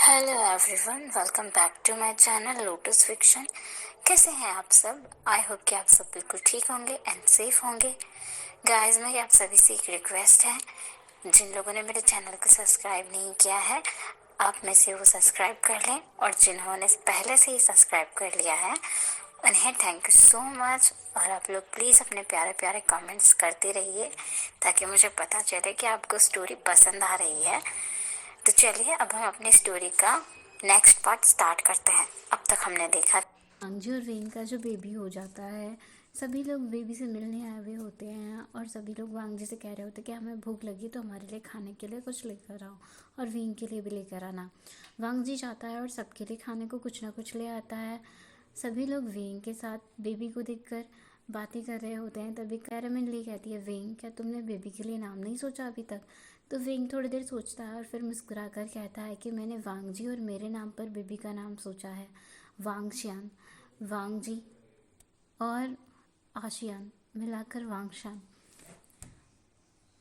Hello everyone, welcome back to my channel Lotus Fiction. कैसे हैं आप सब? आई होप कि आप सब बिल्कुल ठीक होंगे एंड सेफ होंगे। गाइस, मेरी आप सभी से एक रिक्वेस्ट है, जिन लोगों ने मेरे चैनल को सब्सक्राइब नहीं किया है, आप में से वो सब्सक्राइब कर लें, और जिन्होंने पहले से ही सब्सक्राइब कर लिया है उन्हें थैंक यू सो मच। और आप लोग प्लीज़ अपने प्यारे प्यारे कमेंट्स करते रहिए ताकि मुझे पता चले कि आपको स्टोरी पसंद आ रही है। तो चलिए अब हम अपनी स्टोरी का नेक्स्ट पार्ट स्टार्ट करते हैं। अब तक हमने देखा वांगजी और वेन का जो बेबी हो जाता है, सभी लोग बेबी से मिलने आए हुए होते हैं और सभी लोग वांगजी से कह रहे होते हैं कि हमें भूख लगी तो हमारे लिए खाने के लिए कुछ लेकर आओ और वेन के लिए भी लेकर आना। वांगजी जाता है और सबके लिए खाने को कुछ ना कुछ ले आता है। सभी लोग वेन के साथ बेबी को देखकर बातें कर रहे होते हैं। तभी कैरामेली कहती है, वेन क्या तुमने बेबी के लिए नाम नहीं सोचा अभी तक? तो वेन थोड़ी देर सोचता है और फिर मुस्कुराकर कहता है कि मैंने वांगजी और मेरे नाम पर बेबी का नाम सोचा है, वांगशियान। वांगजी और आशियान मिलाकर वांगशान।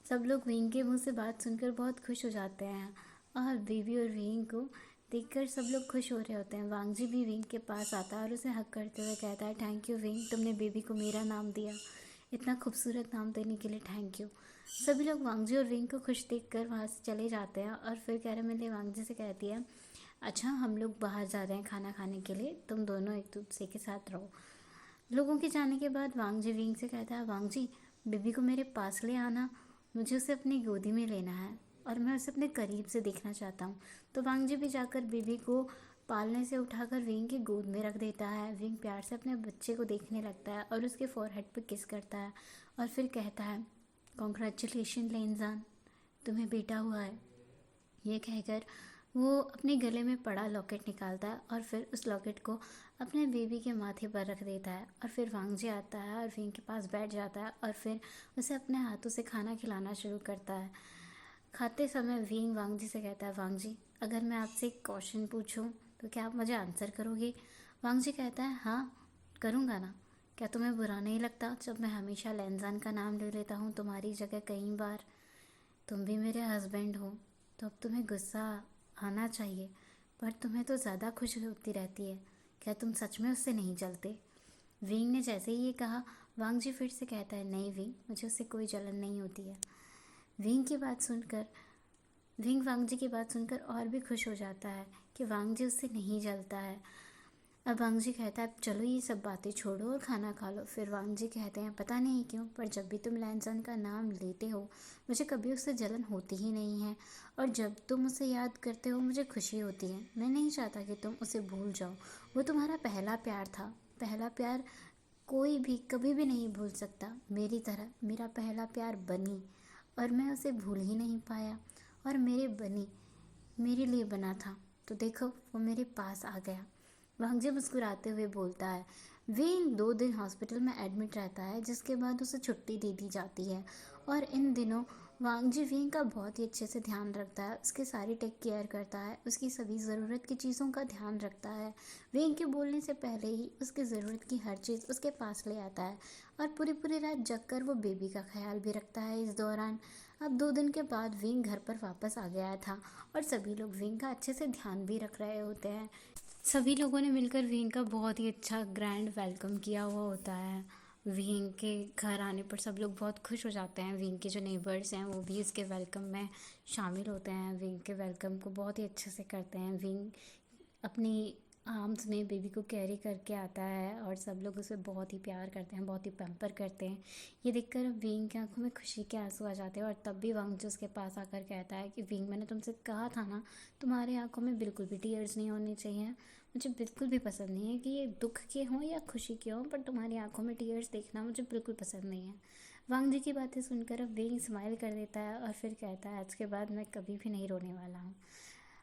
सब लोग वेंग के मुंह से बात सुनकर बहुत खुश हो जाते हैं और बेबी और वेंग को देखकर सब लोग खुश हो रहे होते हैं। वांगजी भी वेंग के पास आता है और उसे हक करते हुए कहता है, थैंक यू वेंग, तुमने बेबी को मेरा नाम दिया। इतना खूबसूरत नाम देने के लिए थैंक यू। सभी लोग वांगजी और वेंग को खुश देखकर वहाँ से चले जाते हैं और फिर कैरामेली वांगजी से कहती है, अच्छा हम लोग बाहर जा रहे हैं खाना खाने के लिए, तुम दोनों एक दूसरे के साथ रहो। लोगों के जाने के बाद वांगजी विंग से कहता है, वांगजी बेबी को मेरे पास ले आना, मुझे उसे अपनी गोदी में लेना है और मैं उसे अपने करीब से देखना चाहता हूँ। तो वांगजी भी जाकर बेबी को पालने से उठाकर विंग की गोद में रख देता है। विंग प्यार से अपने बच्चे को देखने लगता है और उसके फोरहेड पर किस करता है और फिर कहता है, कॉन्ग्रेचुलेशन लेनजान, तुम्हें बेटा हुआ है। ये कहकर वो अपने गले में पड़ा लॉकेट निकालता है और फिर उस लॉकेट को अपने बेबी के माथे पर रख देता है। और फिर वांगजी आता है और विंग के पास बैठ जाता है और फिर उसे अपने हाथों से खाना खिलाना शुरू करता है। खाते समय विंग वांगजी से कहता है, वांगजी अगर मैं आपसे एक क्वेश्चन पूछूं तो क्या आप मुझे आंसर करोगे? वांगजी कहता है, हाँ करूँगा ना। क्या तुम्हें बुरा नहीं लगता जब मैं हमेशा लेंजान का नाम ले लेता हूँ तुम्हारी जगह कई बार? तुम भी मेरे हस्बैंड हो तो अब तुम्हें गुस्सा आना चाहिए, पर तुम्हें तो ज़्यादा खुश होती रहती है। क्या तुम सच में उससे नहीं जलते? विंग ने जैसे ही ये कहा, वांगजी फिर से कहता है, नहीं विंग, मुझे उससे कोई जलन नहीं होती है। विंग की बात सुनकर विंग वांगजी की बात सुनकर और भी खुश हो जाता है कि वांगजी उससे नहीं जलता है। अब वांगजी कहता है, चलो ये सब बातें छोड़ो और खाना खा लो। फिर वांगजी कहते हैं, पता नहीं क्यों पर जब भी तुम लैंसन का नाम लेते हो मुझे कभी उससे जलन होती ही नहीं है, और जब तुम उसे याद करते हो मुझे खुशी होती है। मैं नहीं चाहता कि तुम उसे भूल जाओ। वो तुम्हारा पहला प्यार था। पहला प्यार कोई भी कभी भी नहीं भूल सकता। मेरी तरह मेरा पहला प्यार बनी, और मैं उसे भूल ही नहीं पाया। और मेरे बनी मेरे लिए बना था, तो देखो वो मेरे पास आ गया। वांगजी मुस्कुराते हुए बोलता है। वेन 2 दिन हॉस्पिटल में एडमिट रहता है, जिसके बाद उसे छुट्टी दे दी जाती है। और इन दिनों वांगजी वेन का बहुत ही अच्छे से ध्यान रखता है, उसकी सारी टेक केयर करता है, उसकी सभी ज़रूरत की चीज़ों का ध्यान रखता है। वेन के बोलने से पहले ही उसकी ज़रूरत की हर चीज़ उसके पास ले आता है, और पूरी पूरी रात जग कर वो बेबी का ख्याल भी रखता है इस दौरान। अब 2 दिन के बाद विंग घर पर वापस आ गया था और सभी लोग विंग का अच्छे से ध्यान भी रख रहे होते हैं। सभी लोगों ने मिलकर विंग का बहुत ही अच्छा ग्रैंड वेलकम किया हुआ होता है। विंग के घर आने पर सब लोग बहुत खुश हो जाते हैं। विंग के जो नेबर्स हैं वो भी इसके वेलकम में शामिल होते हैं, विंग के वेलकम को बहुत ही अच्छे से करते हैं। विंग अपनी आर्म्स में बेबी को कैरी करके आता है और सब लोग उसे बहुत ही प्यार करते हैं, बहुत ही पैम्पर करते हैं। ये देखकर अब विंग की आंखों में खुशी के आंसू आ जाते हैं, और तब भी वांगजी उसके पास आकर कहता है कि विंग, मैंने तुमसे कहा था ना, तुम्हारी आंखों में बिल्कुल भी टीयर्स नहीं होने चाहिए। मुझे बिल्कुल भी पसंद नहीं है कि ये दुख के हों या खुशी के हों, पर तुम्हारी आंखों में टीयर्स देखना मुझे बिल्कुल पसंद नहीं है। वांगजी की बातें सुनकर अब विंग स्माइल कर देता है और फिर कहता है, आज के बाद मैं कभी भी नहीं रोने वाला हूँ।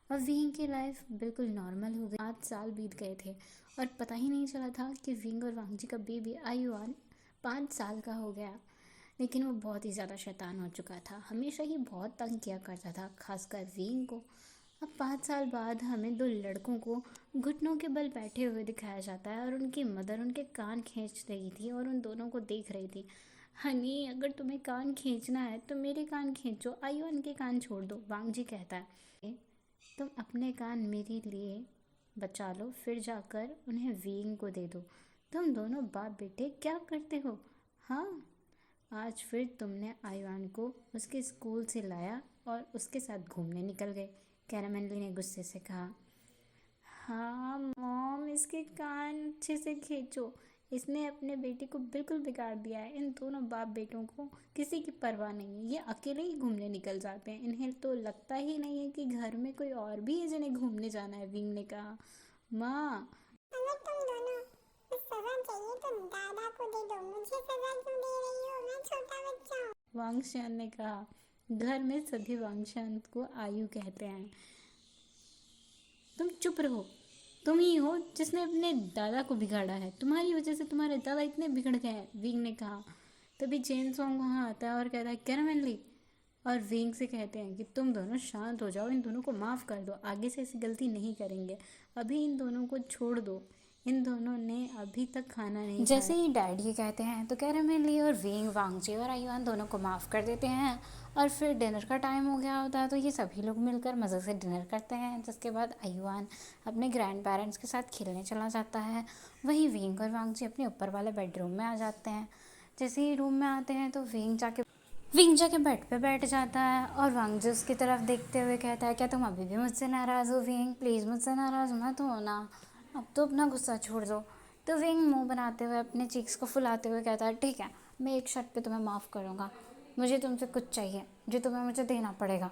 अब विंग की लाइफ बिल्कुल नॉर्मल हो गई। 5 साल बीत गए थे और पता ही नहीं चला था कि विंग और वांगजी का बेबी आयुआन 5 साल का हो गया। लेकिन वो बहुत ही ज़्यादा शैतान हो चुका था, हमेशा ही बहुत तंग किया करता था, खासकर विंग को। अब 5 साल बाद हमें 2 लड़कों को घुटनों के बल बैठे हुए दिखाया जाता है और उनकी मदर उनके कान खींच रही थी और उन दोनों को देख रही थी। हनी, अगर तुम्हें कान खींचना है तो मेरे कान खींचो, आयुआन के कान छोड़ दो, वांगजी कहता है। तुम अपने कान मेरे लिए बचा लो, फिर जाकर उन्हें वीइंग को दे दो। तुम दोनों बाप बेटे क्या करते हो? हाँ, आज फिर तुमने आयुआन को उसके स्कूल से लाया और उसके साथ घूमने निकल गए, कैरामेली ने गुस्से से कहा। हाँ मॉम, इसके कान अच्छे से खींचो। इसने अपने बेटे को बिल्कुल बिगाड़ दिया है। इन दोनों बाप बेटों को किसी की परवाह नहीं है। ये अकेले ही घूमने निकल जाते हैं। इन्हें तो लगता ही नहीं है कि घर में कोई और भी है जिन्हें घूमने जाना है, विंग ने कहा। माँ, अगर तुम दोनों को सजा चाहिए तो दादा को दे दो, मुझे सजा क्यों दे रही हो? मैं छोटा बच्चा हूँ। वांगशान ने कहा। घर में सभी वांगशान को आयु कहते हैं। तुम चुप रहो। तुम ही हो जिसने अपने दादा को बिगाड़ा है। तुम्हारी वजह से तुम्हारे दादा इतने बिगड़ गए हैं, विंग ने कहा। तभी चेन सॉन्ग वहाँ आता है और कहता है कैरामेली, और विंग से कहते हैं कि तुम दोनों शांत हो जाओ, इन दोनों को माफ़ कर दो, आगे से ऐसी गलती नहीं करेंगे। अभी इन दोनों को छोड़ दो, इन दोनों ने अभी तक खाना नहीं खाया। जैसे ही डैड ये कहते हैं तो कैरामेली और विंग वांगजी और आयुआन दोनों को माफ़ कर देते हैं। और फिर डिनर का टाइम हो गया होता है तो ये सभी लोग मिलकर मज़े से डिनर करते हैं, जिसके बाद आयुआन अपने ग्रैंड पेरेंट्स के साथ खेलने चला जाता है। वहीं विंग और वांगजी अपने ऊपर वाले बेडरूम में आ जाते हैं। जैसे ही रूम में आते हैं तो विंग जाके बेड पे बैठ जाता है और वांगजी उसकी तरफ देखते हुए कहता है, क्या तुम अभी भी मुझसे नाराज़ हो विंग? प्लीज़ मुझसे नाराज़ मत हो ना, अब तो अपना गुस्सा छोड़ दो। तो विंग मुंह बनाते हुए अपने चीक्स को फुलाते हुए कहता है, ठीक है, मैं एक शर्त पे तुम्हें माफ़ करूँगा। मुझे तुमसे कुछ चाहिए जो तुम्हें मुझे देना पड़ेगा।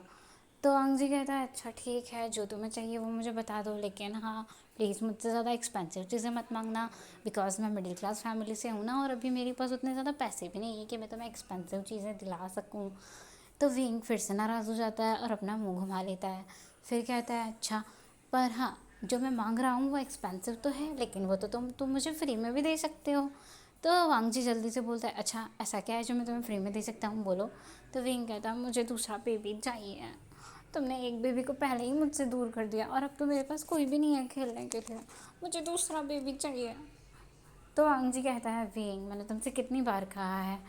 तो वांगजी कहता है, अच्छा ठीक है, जो तुम्हें चाहिए वो मुझे बता दो, लेकिन हाँ प्लीज़ मुझसे ज़्यादा एक्सपेंसिव चीज़ें मत मांगना, बिकॉज मैं मिडिल क्लास फैमिली से हूँ ना, और अभी मेरे पास उतने ज़्यादा पैसे भी नहीं है कि मैं तुम्हें एक्सपेंसिव चीज़ें दिला सकूँ। तो विंग फिर से नाराज़ हो जाता है और अपना मुंह घुमा लेता है। फिर कहता है, अच्छा पर हाँ, जो मैं मांग रहा हूँ वो एक्सपेंसिव तो है, लेकिन वो तो तुम मुझे फ्री में भी दे सकते हो। तो वांगजी जल्दी से बोलता है, अच्छा ऐसा क्या है जो मैं तुम्हें फ्री में दे सकता हूँ, बोलो। तो विंग कहता है, मुझे दूसरा बेबी चाहिए। तुमने एक बेबी को पहले ही मुझसे दूर कर दिया और अब तो मेरे पास कोई भी नहीं है खेलने के लिए, मुझे दूसरा बेबी चाहिए। तो वांगजी कहता है, विंग, मैंने तुमसे कितनी बार कहा है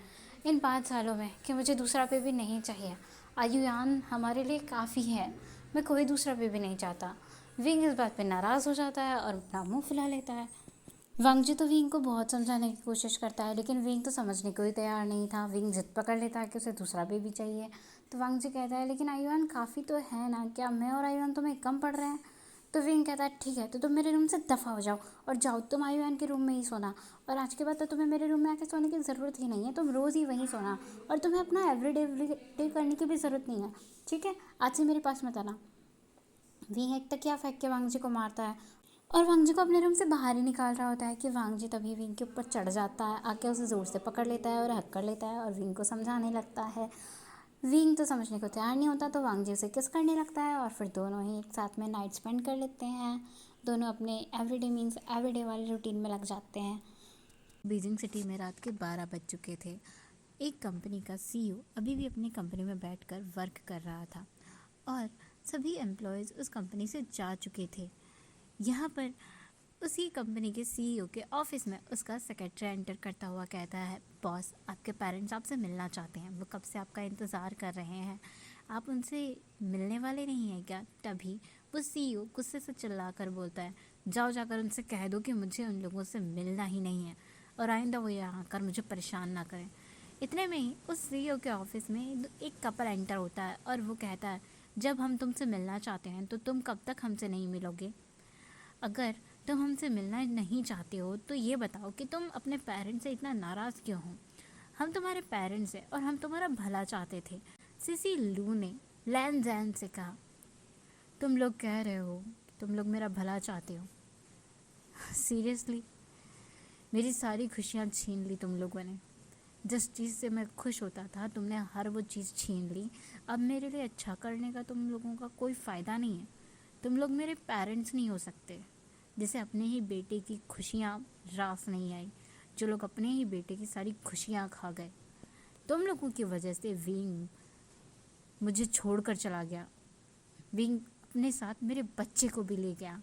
इन 5 सालों में कि मुझे दूसरा बेबी नहीं चाहिए। आयुआन हमारे लिए काफ़ी है, मैं कोई दूसरा बेबी नहीं चाहता। विंग इस बात पे नाराज़ हो जाता है और अपना मुंह फुला लेता है। वांगजी तो विंग को बहुत समझाने की कोशिश करता है, लेकिन विंग तो समझने को ही तैयार नहीं था। विंग जिद पकड़ लेता है कि उसे दूसरा बेबी चाहिए। तो वांगजी कहता है, लेकिन आयुआन काफ़ी तो है ना, क्या मैं और आयुआन तुम्हें कम पड़ रहे हैं? तो विंग कहता है, ठीक है, तो तुम मेरे रूम से दफ़ा हो जाओ और जाओ तुम आयुआन के रूम में ही सोना, और आज के बाद तो तुम्हें मेरे रूम में आके सोने की ज़रूरत ही नहीं है, तुम रोज़ ही वहीं सोना, और तुम्हें अपना एवरीडे करने की भी ज़रूरत नहीं है, ठीक है? आज से मेरे पास मत आना। विंग एक तकिया फेंक के वांगजी को मारता है और वांगजी को अपने रूम से बाहर ही निकाल रहा होता है कि वांगजी तभी विंग के ऊपर चढ़ जाता है, आके उसे ज़ोर से पकड़ लेता है और हक कर लेता है और विंग को समझाने लगता है। विंग तो समझने को तैयार नहीं होता, तो वांगजी उसे किस करने लगता है और फिर दोनों ही एक साथ में नाइट स्पेंड कर लेते हैं। दोनों अपने एवरीडे वाले रूटीन में लग जाते हैं। बीजिंग सिटी में रात के 12 बज चुके थे। एक कंपनी का सीईओ अभी भी अपनी कंपनी में बैठकर वर्क कर रहा था और सभी एम्प्लॉयज़ उस कंपनी से जा चुके थे। यहाँ पर उसी कंपनी के सीईओ के ऑफिस में उसका सेक्रेटरी एंटर करता हुआ कहता है, बॉस, आपके पेरेंट्स आपसे मिलना चाहते हैं, वो कब से आपका इंतज़ार कर रहे हैं, आप उनसे मिलने वाले नहीं हैं क्या? तभी वो सीईओ गुस्से से चिल्ला कर बोलता है, जाओ जाकर उनसे कह दो कि मुझे उन लोगों से मिलना ही नहीं है और आइंदा वो यहाँ आकर मुझे परेशान ना करें। इतने में ही उस सीईओ के ऑफिस में एक कपल एंटर होता है और वो कहता है, जब हम तुमसे मिलना चाहते हैं तो तुम कब तक हमसे नहीं मिलोगे? अगर तुम हमसे मिलना नहीं चाहते हो तो ये बताओ कि तुम अपने पेरेंट्स से इतना नाराज़ क्यों हो? हम तुम्हारे पेरेंट्स हैं और हम तुम्हारा भला चाहते थे, सिसी लू ने लैन जैन से कहा। तुम लोग कह रहे हो तुम लोग मेरा भला चाहते हो? सीरियसली, मेरी सारी खुशियाँ छीन ली तुम लोगों ने। जिस चीज़ से मैं खुश होता था तुमने हर वो चीज़ छीन ली। अब मेरे लिए अच्छा करने का तुम लोगों का कोई फ़ायदा नहीं है। तुम लोग मेरे पेरेंट्स नहीं हो सकते। जैसे अपने ही बेटे की खुशियाँ रास नहीं आई, जो लोग अपने ही बेटे की सारी खुशियाँ खा गए। तुम लोगों की वजह से विंग मुझे छोड़कर चला गया। विंग अपने साथ मेरे बच्चे को भी ले गया।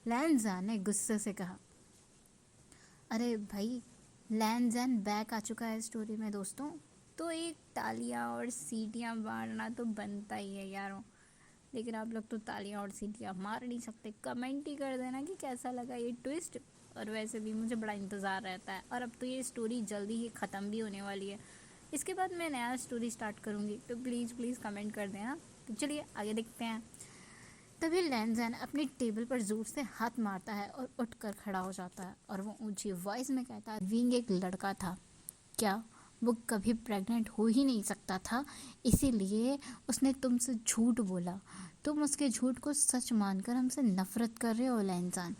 लैन जैन ने गुस्से से कहा। अरे भाई, लैन जैन बैक आ चुका है स्टोरी में दोस्तों, तो एक तालियां और सीटियां मारना तो बनता ही है यारों। लेकिन आप लोग तो तालियां और सीटियां मार नहीं सकते। कमेंट ही कर देना कि कैसा लगा ये ट्विस्ट। और वैसे भी मुझे बड़ा इंतज़ार रहता है, और अब तो ये स्टोरी जल्दी ही ख़त्म भी होने वाली है। इसके बाद मैं नया स्टोरी स्टार्ट करूँगी, तो प्लीज़ कमेंट कर देना। तो चलिए आगे देखते हैं। तभी लैनज़ैन अपनी टेबल पर ज़ोर से हाथ मारता है और उठकर खड़ा हो जाता है, और वो ऊंची वॉइस में कहता है, विंग एक लड़का था, क्या वो कभी प्रेग्नेंट हो ही नहीं सकता था, इसीलिए उसने तुमसे झूठ बोला। तुम उसके झूठ को सच मानकर हमसे नफरत कर रहे हो लैनज़ैन।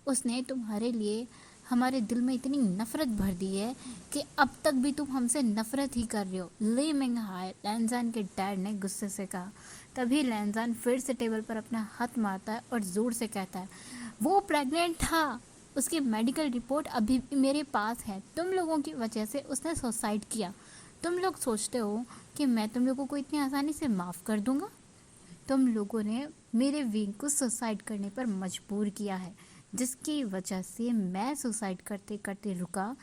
उसने तुम्हारे लिए हमारे दिल में इतनी नफरत भर दी है कि अब तक भी तुम हमसे नफरत ही कर रहे हो। ले मिंग हाय, लैनज़ैन के डैड ने गुस्से से कहा। तभी लैनज़ैन फिर से टेबल पर अपना हाथ मारता है और ज़ोर से कहता है, वो प्रेग्नेंट था, उसकी मेडिकल रिपोर्ट अभी भी मेरे पास है। तुम लोगों की वजह से उसने सुसाइड किया। तुम लोग सोचते हो कि मैं तुम लोगों को इतनी आसानी से माफ़ कर दूंगा? तुम लोगों ने मेरे विंग को सुसाइड करने पर मजबूर किया है, जिसकी वजह से मैं सुसाइड करते करते रुका।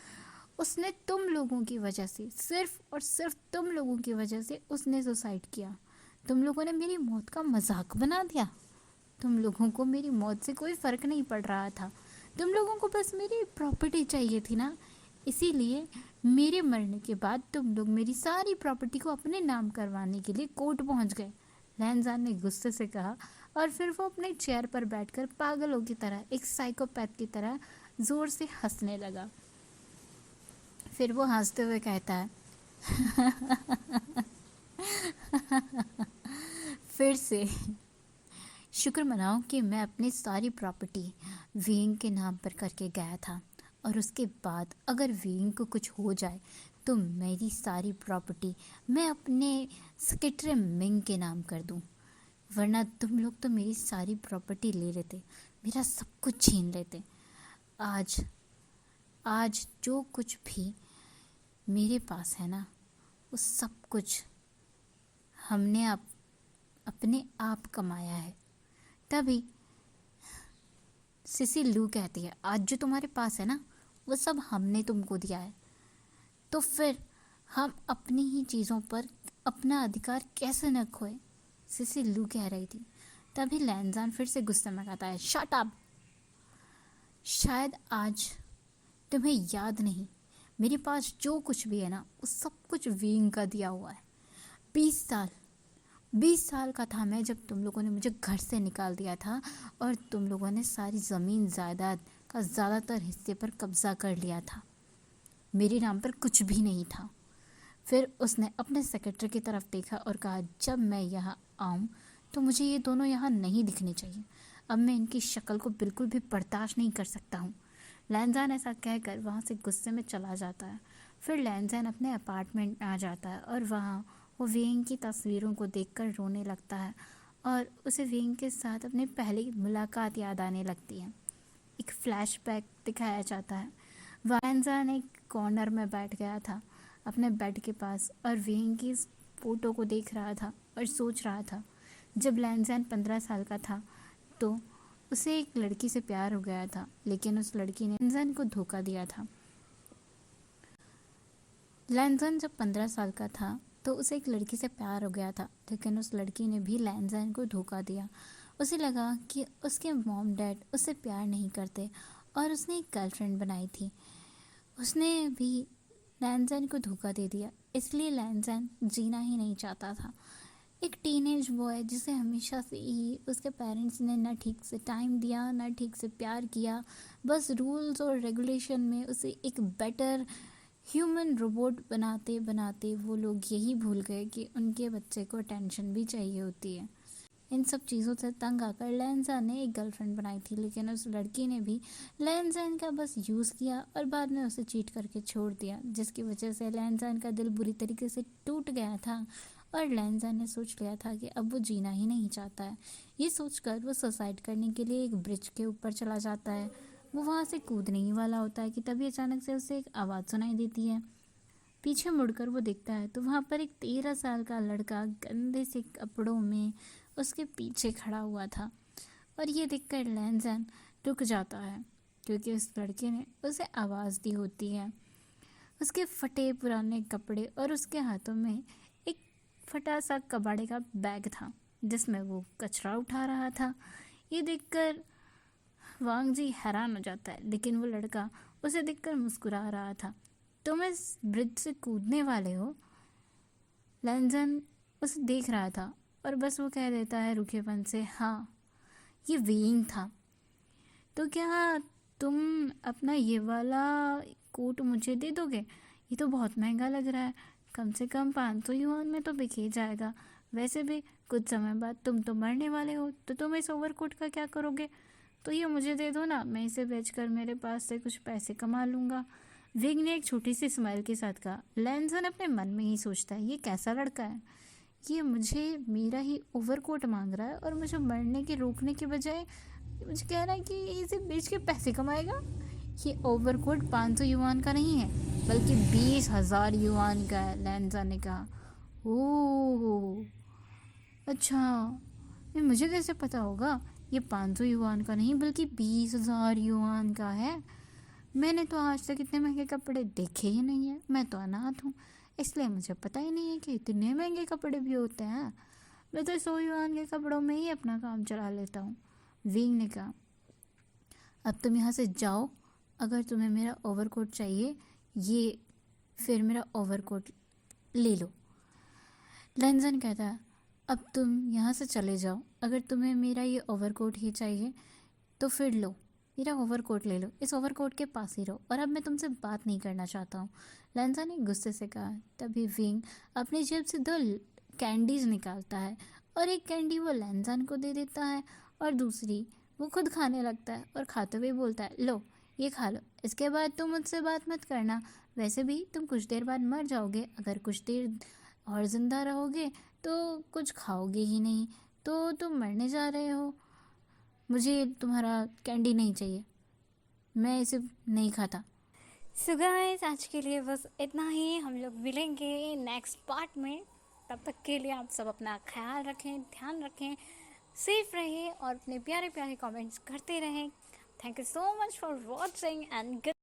उसने तुम लोगों की वजह से, सिर्फ और सिर्फ तुम लोगों की वजह से उसने सुसाइड किया। तुम लोगों ने मेरी मौत का मजाक बना दिया। तुम लोगों को मेरी मौत से कोई फ़र्क नहीं पड़ रहा था। तुम लोगों को बस मेरी प्रॉपर्टी चाहिए थी ना, इसीलिए मेरे मरने के बाद तुम लोग मेरी सारी प्रॉपर्टी को अपने नाम करवाने के लिए कोर्ट पहुंच गए। लैनज़ैन ने गुस्से से कहा, और फिर वो अपने चेयर पर बैठकर पागलों की तरह, एक साइकोपैथ की तरह ज़ोर से हंसने लगा। फिर वो हंसते हुए कहता है, फिर से शुक्र मनाओ कि मैं अपनी सारी प्रॉपर्टी विंग के नाम पर करके गया था, और उसके बाद अगर विंग को कुछ हो जाए तो मेरी सारी प्रॉपर्टी मैं अपने सेक्रेटरी मिंग के नाम कर दूं। वरना तुम लोग तो मेरी सारी प्रॉपर्टी ले लेते, मेरा सब कुछ छीन लेते। आज जो कुछ भी मेरे पास है ना, वो सब कुछ हमने अपने आप कमाया है। तभी सिसी लू कहती है, आज जो तुम्हारे पास है ना, वो सब हमने तुमको दिया है, तो फिर हम अपनी ही चीज़ों पर अपना अधिकार कैसे न खोए। सिसी लू कह रही थी। तभी लैनज़ैन फिर से गुस्से में कहता है, शट अप। शायद आज तुम्हें याद नहीं, मेरे पास जो कुछ भी है ना, वो सब कुछ विंग का दिया हुआ है। 20 साल का था मैं जब तुम लोगों ने मुझे घर से निकाल दिया था, और तुम लोगों ने सारी ज़मीन जायदाद का ज़्यादातर हिस्से पर कब्ज़ा कर लिया था। मेरे नाम पर कुछ भी नहीं था। फिर उसने अपने सेक्रेटरी की तरफ देखा और कहा, जब मैं यहाँ आऊँ तो मुझे ये दोनों यहाँ नहीं दिखने चाहिए। अब मैं इनकी शक्ल को बिल्कुल भी बर्दाश्त नहीं कर सकता हूँ। लैनज़ैन ऐसा कहकर वहाँ से गुस्से में चला जाता है। फिर लैनज़ैन अपने अपार्टमेंट में आ जाता है, और वहाँ वो विंग की तस्वीरों को देखकर रोने लगता है, और उसे विंग के साथ अपनी पहली मुलाकात याद आने लगती है। एक फ्लैशबैक दिखाया जाता है। लैनज़ैन एक कॉर्नर में बैठ गया था अपने बेड के पास, और विंग की फ़ोटो को देख रहा था और सोच रहा था, जब लैनज़ैन 15 साल का था तो उसे एक लड़की से प्यार हो गया था, लेकिन उस लड़की ने लैनज़ैन को धोखा दिया था। लैनज़ैन जब 15 साल का था तो उसे एक लड़की से प्यार हो गया था, लेकिन उस लड़की ने भी लैनज़ैन को धोखा दिया। उसे लगा कि उसके मॉम डैड उससे प्यार नहीं करते, और उसने एक गर्लफ्रेंड बनाई थी। उसने भी लैनज़ैन को धोखा दे दिया, इसलिए लैनज़ैन जीना ही नहीं चाहता था। एक टीनेज बॉय जिसे हमेशा से ही उसके पेरेंट्स ने ना ठीक से टाइम दिया, ना ठीक से प्यार किया, बस रूल्स और रेगुलेशन में उसे एक बेटर ह्यूमन रोबोट बनाते बनाते वो लोग यही भूल गए कि उनके बच्चे को अटेंशन भी चाहिए होती है। इन सब चीज़ों से तंग आकर लैनज़ैन ने एक गर्लफ्रेंड बनाई थी, लेकिन उस लड़की ने भी लैनज़ैन का बस यूज़ किया और बाद में उसे चीट करके छोड़ दिया, जिसकी वजह से लैनज़ैन का दिल बुरी तरीके से टूट गया था, और लैनज़ैन ने सोच लिया था कि अब वो जीना ही नहीं चाहता है। ये सोचकर वो सुसाइड करने के लिए एक ब्रिज के ऊपर चला जाता है। वो वहाँ से कूदने ही वाला होता है कि तभी अचानक से उसे एक आवाज़ सुनाई देती है। पीछे मुड़कर वो देखता है तो वहाँ पर एक 13 साल का लड़का गंदे से कपड़ों में उसके पीछे खड़ा हुआ था, और ये देखकर लैनज़ैन रुक जाता है, क्योंकि उस लड़के ने उसे आवाज़ दी होती है। उसके फटे पुराने कपड़े और उसके हाथों में एक फटा सा कबाड़े का बैग था। जिसमें वो कचरा उठा रहा था। ये देखकर वांग जी हैरान हो जाता है, लेकिन वो लड़का उसे देखकर मुस्कुरा रहा था। तुम इस ब्रिज से कूदने वाले हो? लैंजन उसे देख रहा था और बस वो कह देता है रूखेपन से, हाँ, ये वेइंग था। तो क्या तुम अपना ये वाला कोट मुझे दे दोगे? ये तो बहुत महंगा लग रहा है, कम से कम 500 युआन में तो बिक ही जाएगा। वैसे भी कुछ समय बाद तुम तो मरने वाले हो, तो तुम इस ओवरकोट का क्या करोगे? तो ये मुझे दे दो ना, मैं इसे बेचकर मेरे पास से कुछ पैसे कमा लूँगा। विंग ने एक छोटी सी स्माइल के साथ कहा। लैंसन अपने मन में ही सोचता है, ये कैसा लड़का है, ये मुझे मेरा ही ओवरकोट मांग रहा है और मुझे मरने के रोकने के बजाय मुझे कह रहा है कि इसे बेच के पैसे कमाएगा। ये ओवरकोट 500 युआन का नहीं है, बल्कि 20,000 युआन का है, लैंसन ने कहा। ओह अच्छा, ये मुझे कैसे पता होगा? ये 500 युआन का नहीं बल्कि 20,000 युआन का है। मैंने तो आज तक इतने महंगे कपड़े देखे ही नहीं है। मैं तो अनाथ हूँ, इसलिए मुझे पता ही नहीं है कि इतने महंगे कपड़े भी होते हैं। मैं तो 100 युआन के कपड़ों में ही अपना काम चला लेता हूँ। विंग ने कहा, अब तुम यहाँ से जाओ। अगर तुम्हें मेरा ओवरकोट चाहिए, ये फिर मेरा ओवरकोट ले लो। लैंसन कहता है, अब तुम यहाँ से चले जाओ। अगर तुम्हें मेरा ये ओवरकोट ही चाहिए तो फिर लो, मेरा ओवरकोट ले लो, इस ओवरकोट के पास ही रहो, और अब मैं तुमसे बात नहीं करना चाहता हूँ। लैंसन ने गुस्से से कहा। तभी विंग अपनी जेब से 2 कैंडीज निकालता है और एक कैंडी वो लैंसन को दे देता है और दूसरी वो खुद खाने लगता है और खाते हुए बोलता है, लो ये खा लो, इसके बाद तुम मुझसे बात मत करना। वैसे भी तुम कुछ देर बाद मर जाओगे, अगर कुछ देर और ज़िंदा रहोगे तो कुछ खाओगे ही नहीं, तो तुम मरने जा रहे हो। मुझे तुम्हारा कैंडी नहीं चाहिए, मैं इसे नहीं खाता। सो गाइस, आज के लिए बस इतना ही। हम लोग मिलेंगे नेक्स्ट पार्ट में। तब तक के लिए आप सब अपना ख्याल रखें, ध्यान रखें, सेफ रहें और अपने प्यारे प्यारे कमेंट्स करते रहें। Thank you so much for watching and good